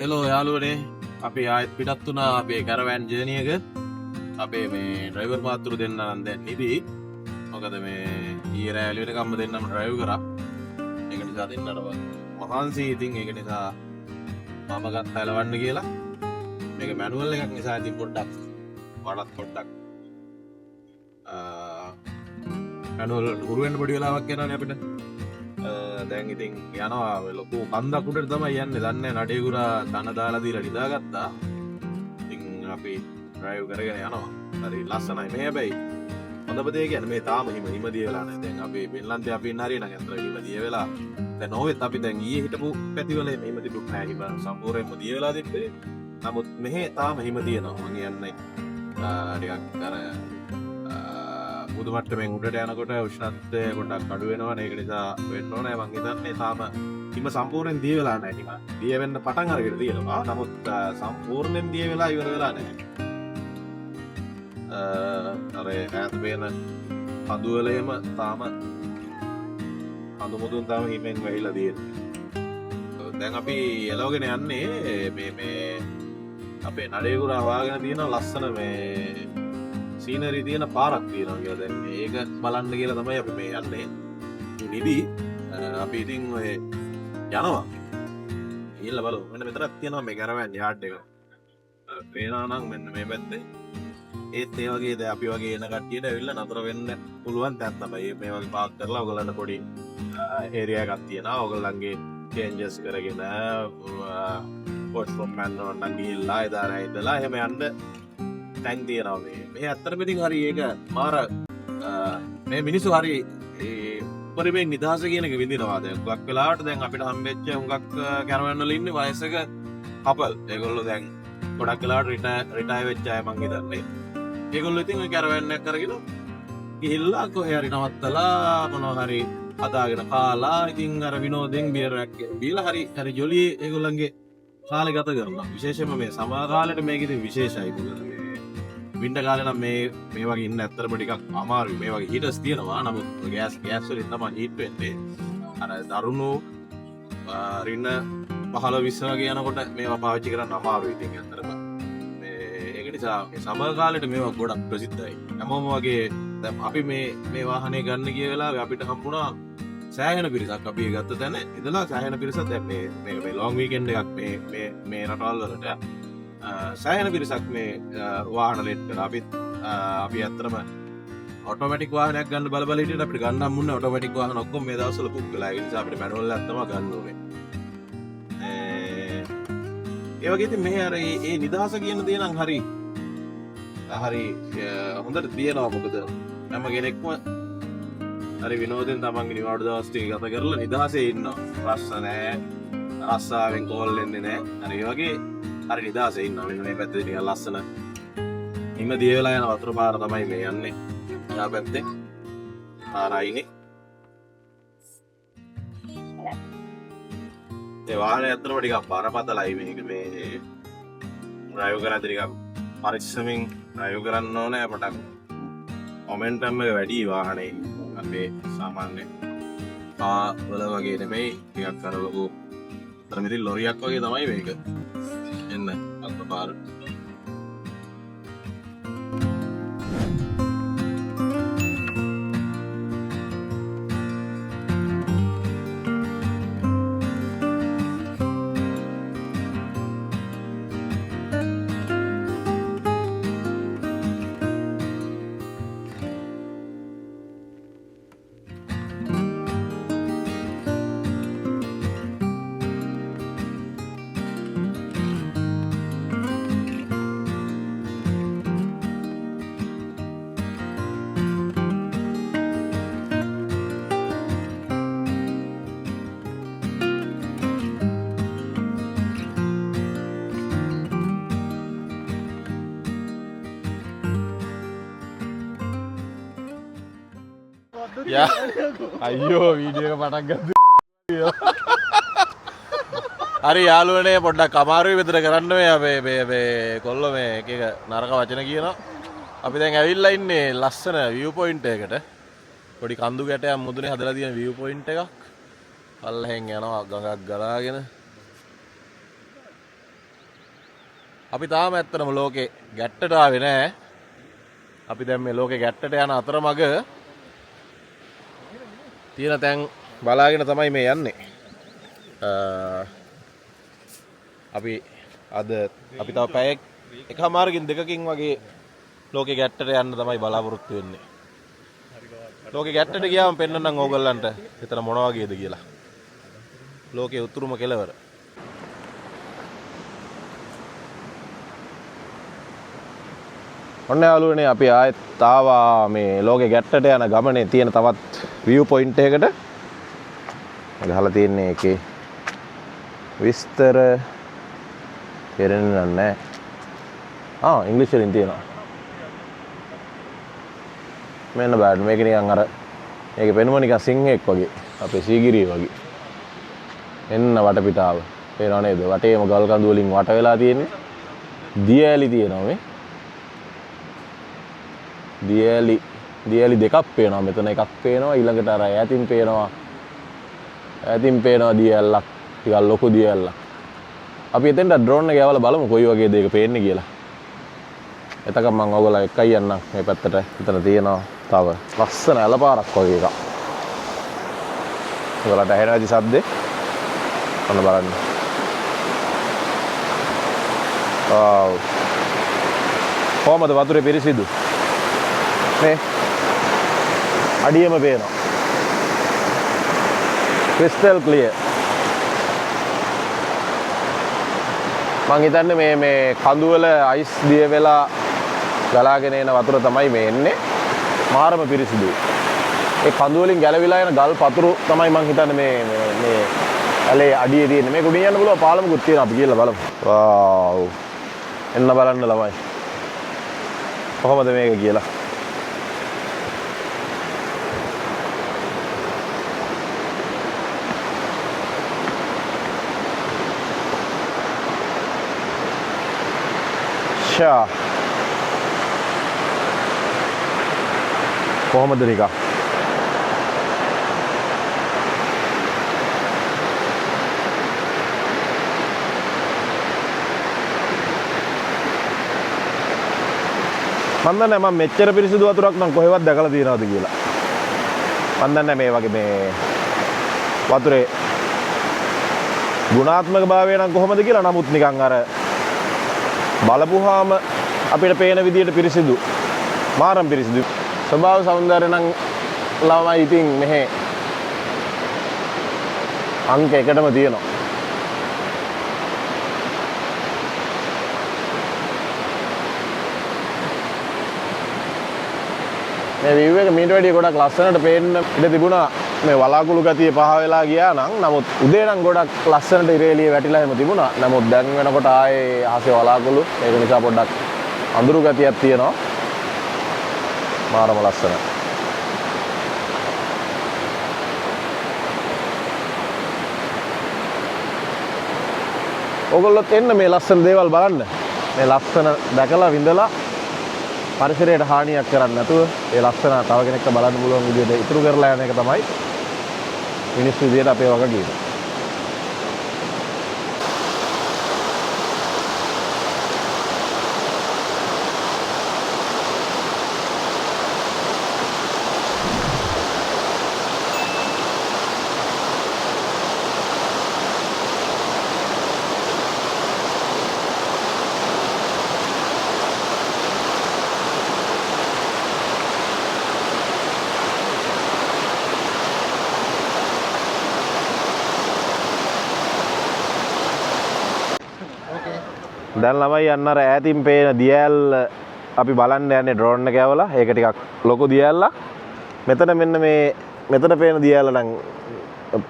Hello යාළුවනේ අපි ආයෙත් පිටත් වුණා අපේ කැරවෑන් ජර්නි එක. අපේ මේ ඩ්‍රයිවර් මාත්තුරු දෙන්න නම් දැන් ඉදී. මොකද මේ ඊයේ රෑ එළි වෙනකම්ම දෙන්නම ඩ්‍රයිව් කරා. ඒක නිසා දෙන්නට මහන්සි. ඉතින් ඒක නිසා මම ගත්තා එලවන්න කියලා. මේක මැනුවල් එකක් නිසා ඉතින් පොඩ්ඩක් වඩත් පොඩ්ඩක් මැනුවල් උරු වෙන්න පොඩි වෙලාවක් යනවානේ අපිට. දැන් ඉතින් යනවා ලොකු කන්දක් උඩට තමයි යන්නේ. දන්නේ නඩේගුරා තන දාලා දීලා නිදාගත්තා. ඉතින් අපි ඩ්‍රයිව් කරගෙන යනවා. හරි ලස්සනයි මේ. හැබැයි හොඳම දේ කියන්නේ මේ තාම හිමදිය වෙලා නැහැ. දැන් අපි පින්ලන්තේ අපි ඉන්න හරිය නම් අතර හිමදිය වෙලා. දැන් නොවෙත් අපි දැන් ඊයේ හිටපු පැතිවල හිමදිය දුක් නැහැ. හිම සම්පූර්ණයෙන්ම දිය වෙලා තිබ්බේ. නමුත් මෙහෙ තාම හිම තියෙනවා. මම කියන්නේ ටිකක් අර මුදු මට්ටමින් උඩට යනකොට උෂ්ණත්වය පොඩ්ඩක් අඩු වෙනවා. ඒක නිසා වෙන්න ඕනේ. මං හිතන්නේ තාම හිම සම්පූර්ණයෙන් දිය වෙලා නැහැ. නිකන් දිය වෙන්න පටන් අරගෙන තියෙනවා. නමුත් සම්පූර්ණයෙන් දිය වෙලා ඉවර වෙලා නැහැ. අර ඈත පේන කඳුවලේම තාම කඳු මුදුන් තාම හිමෙන් වැහිලා තියෙනවා. දැන් අපි එලවගෙන යන්නේ මේ අපේ නඩේගුරා වාගෙන තියෙන ලස්සන මේ සීනරි තියෙන පාරක් තියෙනවා කියලා. දැන් මේක බලන්න කියලා තමයි අපි මේ යන්නේ. නිදි අපි ඉතින් ඔය යනවා. ඊළ බලමු. මෙන්න මෙතනක් තියෙනවා මේ කැරවෑන් යාඩ් එක. පේනවා නම් මෙන්න මේ පැත්තේ. ඒත් ඒ වගේ දැන් අපි වගේ එන කට්ටියට ඇවිල්ලා නතර වෙන්න පුළුවන් තැන් තමයි. මේ වගේ පාක් කරලා ඔයගලන්ට පොඩි ඒරියා එකක් තියෙනවා. ඔයගලන්ගේ චේන්ජස් කරගෙන පොට් ෆ්‍රොම් මැන්නෝන් නම් ගිහිල්ලා එදාලා ඉඳලා එහෙම යන්න තැන් තියෙනවා. මේ ඇත්තටම ඉතින් හරි ඒක මාර මේ මිනිස්සු හරි පරිමෙන් නිදහස කියන එක විඳිනවා. දැන් ගොඩක් වෙලාවට දැන් අපිට හම්බෙච්ච හුඟක් කැරවෑන් වල ඉන්නේ වයසක කපල්. ඒගොල්ලෝ දැන් ගොඩක් වෙලාවට රිටයර් වෙච්ච අය මං හිතන්නේ. ඒගොල්ලෝ ඉතින් ওই කැරවෑන් එකක් කරගෙන ගිහිල්ලා කොහේ හරි නවත්තලා මොනවා හරි හදාගෙන කාලා ඉතින් අර විනෝදෙන් බියර් එකක් බීලා හරි ජොලියේ ඒගොල්ලන්ගේ කාලේ ගත කරනවා. විශේෂයෙන්ම මේ සමහර කාලෙට මේක ඉතින් විශේෂයි. වින්ටර් කාලේ නම් මේ වගේ ඉන්න ඇත්තටම ටිකක් අමාරුයි. මේ වගේ හීටර්ස් තියෙනවා. නමුත් ගෑස් වලින් තමයි හීට් වෙන්නේ. අර දරුණු රින්න 15-20 වගේ යනකොට මේවා පාවිච්චි කරන්න අමාරුයි. ඉතින් ඇත්තටම ඒක නිසා මේ සමහර කාලෙට මේවා ගොඩක් ප්‍රසිද්ධයි. හැමෝම වගේ දැන් අපි මේ වාහනේ ගන්න ගිය වෙලාවේ අපිට හම්බුණා සෑහෙන පිරිසක්. අපි ගත්ත තැන ඉඳලා සෑහෙන පිරිසක් දැන් මේ ලොන් වීකෙන්ඩ් එකක් මේ රටවල් වලට සෑහෙන පිරිසක් මේ වාහන ලෙට් කරා. අපි ඇත්තටම ඔටෝමැටික් වාහනයක් ගන්න බල හිටියට අපිට ගන්න හම්බුනේ ඔටෝමැටික් වාහන ඔක්කොම මේ දවස්වල පුක් වෙලා. ඒ නිසා අපිට මැනුවල් එකක් තමයි ගන්න ඕනේ. ඒ වගේ ඉතින් මෙහෙ අර ඒ නිදහස කියන දේ නම් හරි හොඳට තියෙනවා. මොකද හැම කෙනෙක්ම හරි විනෝදෙන් තමන්ගේ නිවාඩු දවස් ටික ගත කරලා නිදහසේ ඉන්නවා. ප්‍රශ්න නැහැ. රස්සාවෙන් කෝල් වෙන්නේ නැහැ. හරි ඒ වගේ හරි නිදහසේ ඉන්නවා. මෙන්න මේ පැත්තේ ටික ලස්සන හිම දිය වෙලා යන වතුර පාර තමයි මේ යන්නේ. යා පැත්තේ ආරයිනේ. ඒ වාහනේ අතරම ටිකක් බරපතලයි. මේක මේ ඩ්‍රයිව් කරද්දී ටිකක් පරිස්සමින් ඩ්‍රයිව් කරන්න ඕනේ. අපට මොමන්ටම් එක වැඩි වාහනේ. අපේ සාමාන්‍ය වල වගේ නෙමෙයි. ටිකක් අර ලොකු අර මිරිල් ලොරියක් වගේ තමයි මේක. එන්න අත පාර. යා අයියෝ වීඩියෝ එක පටන් ගත්තා. හරි යාළුවනේ පොඩ්ඩක් අමාරුයි විතර කරන්න මේ කොල්ලෝ මේ එක එක නරක වචන කියනවා. අපි දැන් ඇවිල්ලා ඉන්නේ ලස්සන view point එකකට. පොඩි කන්දු ගැටයක් මුදුනේ හදලා තියෙන view point එකක්. අල්ලහෙන් යනවා ගඟක් ගලාගෙන. අපි තාම ඇත්තටම ලෝකේ ගැට්ටට ආවේ නැහැ. අපි දැන් මේ ලෝකේ ගැට්ටට යන අතරමඟ තියෙන තැන් බලාගෙන තමයි මේ යන්නේ. අපි තව පැය එකමාරකින් දෙකකින් වගේ ලෝකේ ගැට්ටට යන්න තමයි බලාපොරොත්තු වෙන්නේ. ලෝකේ ගැට්ටට ගියාම පෙන්නන්නම් ඕගොල්ලන්ට එතන මොන වගේද කියලා. ලෝකේ උතුරුම කෙළවර. ඔන්න යාළුවනේ අපි ආයෙත් ආවා මේ ලෝකේ ගැට්ටට යන ගමනේ තියෙන තවත් view point එකකට. ගහලා තියෙන්නේ ඒකේ විස්තර තේරෙන්නේ නැහැ. ඉංග්‍රීසි වලින් තියෙනවා. මෙන්න බෑඩ් මේක නිකන් අර මේකේ පෙනුම නිකන් සිංහෙක් වගේ. අපේ සීගිරිය වගේ. එන්න වටපිටාව. පේනව නේද? වටේම ගල් කඳු වලින් වට වෙලා තියෙන්නේ. දියඇලි තියෙනවා මේ. දියඇලි දෙකක් පේනවා. මෙතන එකක් පේනවා. ඊළඟට අර ඈතින් පේනවා. දියඇල්ලක්. ටිකක් ලොකු දියඇල්ලක්. අපි එතෙන්ට ඩ්‍රෝන් එක යවලා බලමු කොයි වගේද ඒක පේන්නේ කියලා. එතකම් මම ඔයගොල්ලෝ එක්කයි යන්නම් මේ පැත්තට. එතන තියෙනවා තව ලස්සන ඇලපාරක් වගේ එකක්. ඔයගොල්ලන්ට ඇහෙනවද සද්දේ? ඔන්න බලන්න. ආව්. කොහමද වතුරේ පිරිසිදු? මේ අඩියම පේනවා. crystal clear. මං හිතන්නේ මේ කඳු වල අයිස් දිය වෙලා ගලාගෙන එන වතුර තමයි මේ එන්නේ. මාරම පිරිසිදුයි. ඒ කඳු වලින් ගැලවිලා එන ගල් පතුරු තමයි මං හිතන්නේ මේ ඇලේ අඩියේ තියෙන්නේ. මේක උඩින් යන්න පුළුවන් පාලමුකුත් තියෙනවා. අපි ගිහලා බලමු. වාව්. එන්න බලන්න ළමයි. කොහොමද මේක කියලා. කොහොමද නිකන් මන් දන්නේ මම මෙච්චර පිරිසිදු වතුරක් නම් කොහෙවත් දැකලා තියෙනවද කියලා. මන් දන්නේ මේ වගේ මේ වතුරේ ගුණාත්මක භාවය නම් කොහොමද කියලා. නමුත් නිකන් අර බලපුවාම අපිට පේන විදියට පිරිසිදු. මාරම් පිරිසිදු. ස්වභාව සෞන්දර්ය නම් ළමයි ඉතින් මෙහෙ අංක එකටම තියෙනවා. මේ view එක මීට වැඩිය ගොඩක් ලස්සනට පේන්න ඉඩ තිබුණා. මේ වලාකුළු ගතිය පහ වෙලා ගියා නම් නමුත් උදේ නම් ගොඩක් ලස්සනට ඉර එළිය වැටිලා එහෙම තිබුණා. නමුත් දැන් වෙනකොට ආයේ අහසේ වලාකුළු ඒක නිසා පොඩ්ඩක් අඳුරු ගතියක් තියෙනවා. මාරම ලස්සනයි. ඔයගොල්ලොත් එන්න මේ ලස්සන දේවල් බලන්න. මේ ලස්සන දැකලා විඳලා පරිසරයට හානියක් කරන්නේ නැතුව ඒ ලස්සන තව කෙනෙක්ට බලන්න පුළුවන් විදිහට ඉතුරු කරලා යන එක තමයි මිනිස්සු විදියට අපේ වගකීම. දැන් ළමයි යන්න අර ඈතින් පේන දියැල්ල අපි බලන්න යන්නේ ඩ්‍රෝන් එක යවලා. ඒක ටිකක් ලොකු දියැල්ලක්. මෙතන මෙන්න මේ මෙතන පේන දියැල්ල නම්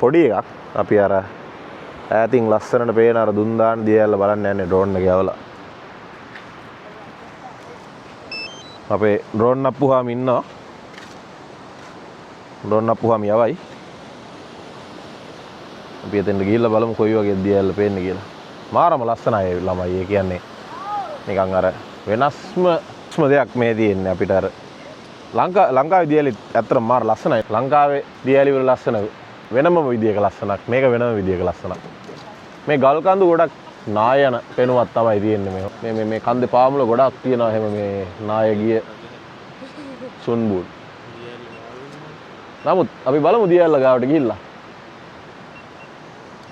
පොඩි එකක්. අපි අර ඈතින් ලස්සනට පේන අර දුන් දාන දියැල්ල බලන්න යන්නේ ඩ්‍රෝන් එක යවලා. අපේ ඩ්‍රෝන් අප්පුහාම ඉන්නවා. ඩ්‍රෝන් අප්පුවාම යවයි. අපි එතෙන්ට ගිහිල්ලා බලමු කොයි වගේ දියැල්ල පේන්නේ කියලා. මාරම ලස්සනයි ළමයි. ඒ කියන්නේ නිකන් අර වෙනස්ම දෙයක් මේ තියෙන්නේ අපිට අර ලංකාවේ දියැලි ඇත්තටම මාර ලස්සනයි. ලංකාවේ දියැලි වල ලස්සන වෙනම විදියක ලස්සනක්. මේක වෙනම විදියක ලස්සනක්. මේ ගල් කඳු ගොඩක් නායන පෙනුමක් තමයි තියෙන්නේ මේ කන්දේ පාමුල ගොඩක් තියෙනවා එහෙම මේ නාය ගිය සුන්බුල්. නමුත් අපි බලමු දියැල්ල ගාවට ගිහිල්ලා.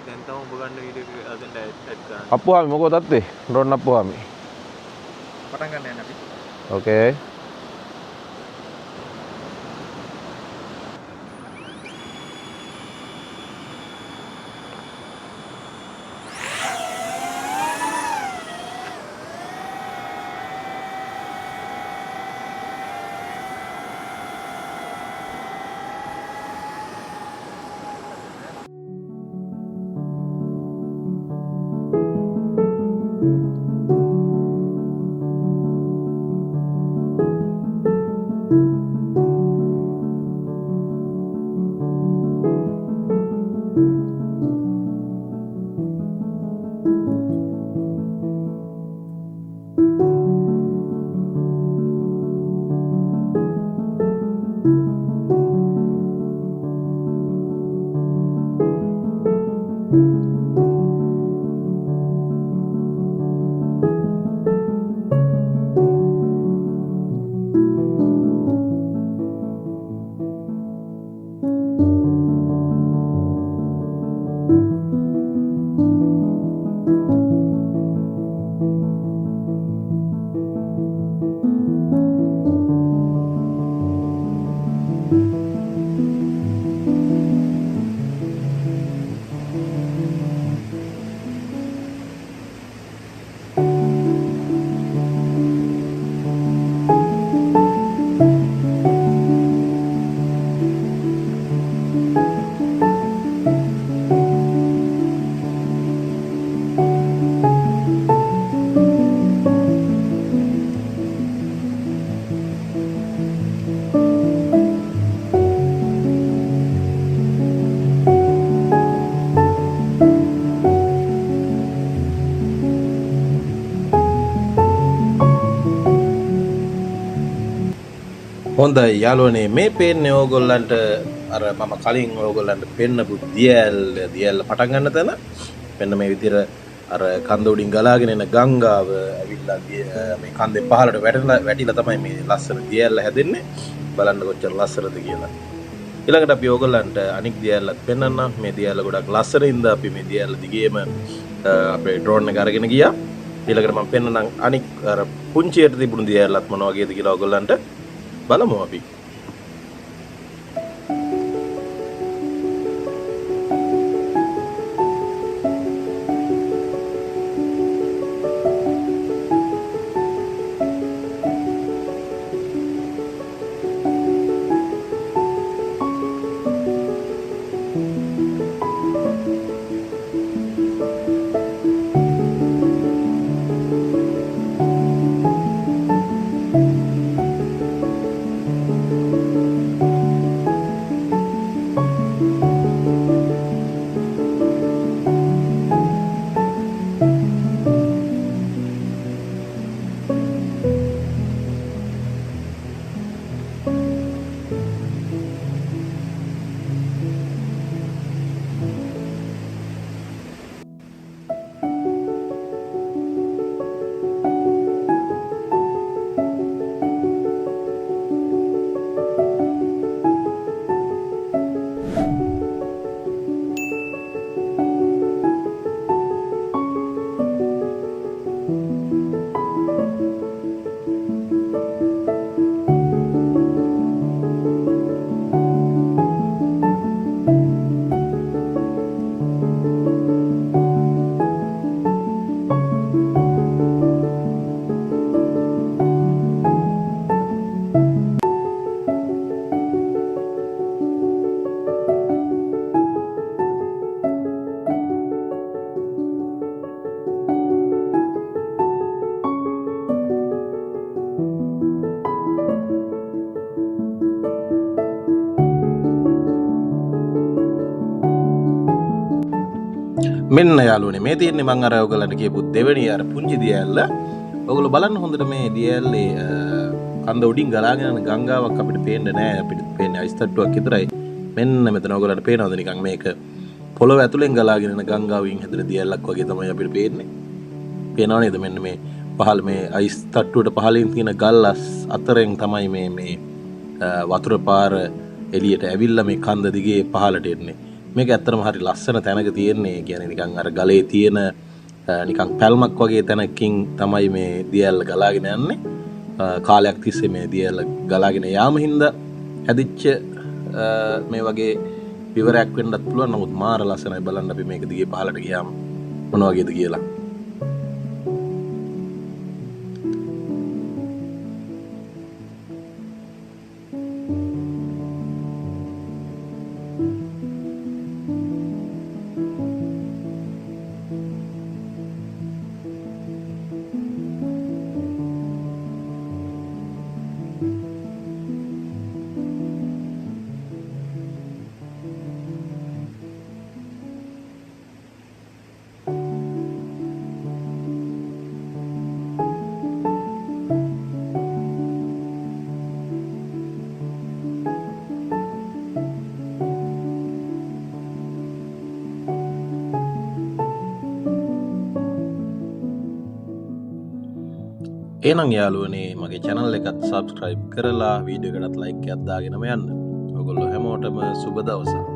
දැන් තම ඔබ ගන්න වීඩියෝ එක අදට ඇඩ් කරන්න. අප්පුවාමි මොකෝ තත්ත්වේ? ඩ්‍රෝන් අප්පුවාමි. පටන් ගන්න යන්න අපි. ඕකේ. හොඳයි යාළුවනේ මේ පේන්නේ ඕගොල්ලන්ට අර මම කලින් ඕගොල්ලන්ට පෙන්නපු දියැල්ල පටන් ගන්න තැන මෙන්න මේ විදිහට අර කන්ද උඩින් ගලාගෙන එන ගංගාව ඇවිල්ලා මේ කන්දේ පහළට වැටිලා තමයි මේ ලස්සන දියැල්ල හැදෙන්නේ. බලන්න කොච්චර ලස්සනද කියලා. ඊළඟට අපි ඕගොල්ලන්ට අනික් දියැල්ලත් පෙන්නන්නම්. මේ දියැල්ල ගොඩක් ලස්සනින්ද අපි මේ දියැල්ල දිගේම අපේ ඩ්‍රෝන් එක අරගෙන ගියා. ඊළඟට මම පෙන්නනම් අනික් අර පුංචියට තිබුණු දියැල්ලත් මොන වගේද කියලා ඕගොල්ලන්ට බලමු අපි. මෙන්න යාළුවනේ මේ තියෙන්නේ මම අර ඔයගලන්ට කියපු දෙවෙනි අර පුංචි දියැල්ල. ඔයගොල්ලෝ බලන්න හොඳට මේ දියැල්ලේ කන්ද උඩින් ගලාගෙන යන ගංගාවක් අපිට පේන්නේ නැහැ. අපිට පේන්නේ අයිස් තට්ටුවක් විතරයි. මෙන්න මෙතන ඔයගලන්ට පේනවද නිකන් මේක පොළොව ඇතුලෙන් ගලාගෙන යන ගංගාවෙන් හැදෙන දියැලක් වගේ තමයි අපිට පේන්නේ. පේනව නේද? මෙන්න මේ පහළ මේ අයිස් තට්ටුවට පහළින් තියෙන ගල් අතරින් තමයි මේ වතුර පාර එළියට ඇවිල්ලා මේ කන්ද දිගේ පහළට එන්නේ. මේක ඇත්තටම හරි ලස්සන තැනක තියෙන්නේ. කියන්නේ නිකන් අර ගලේ තියෙන නිකන් පැල්මක් වගේ තැනකින් තමයි මේ දියැල්ල ගලාගෙන යන්නේ. කාලයක් තිස්සේ මේ දියැල්ල ගලාගෙන යාම හින්දා හැදිච්ච මේ වගේ විවරයක් වෙන්නත් පුළුවන්. නමුත් මාර ලස්සනයි. බලන්න අපි මේක දිගේ පහළට ගියාම මොන වගේද කියලා. එහෙනම් යාළුවනේ මගේ channel එකත් subscribe කරලා වීඩියෝ එකටත් like එකක් දාගෙනම යන්න. ඔයගොල්ලෝ හැමෝටම සුබ දවසක්.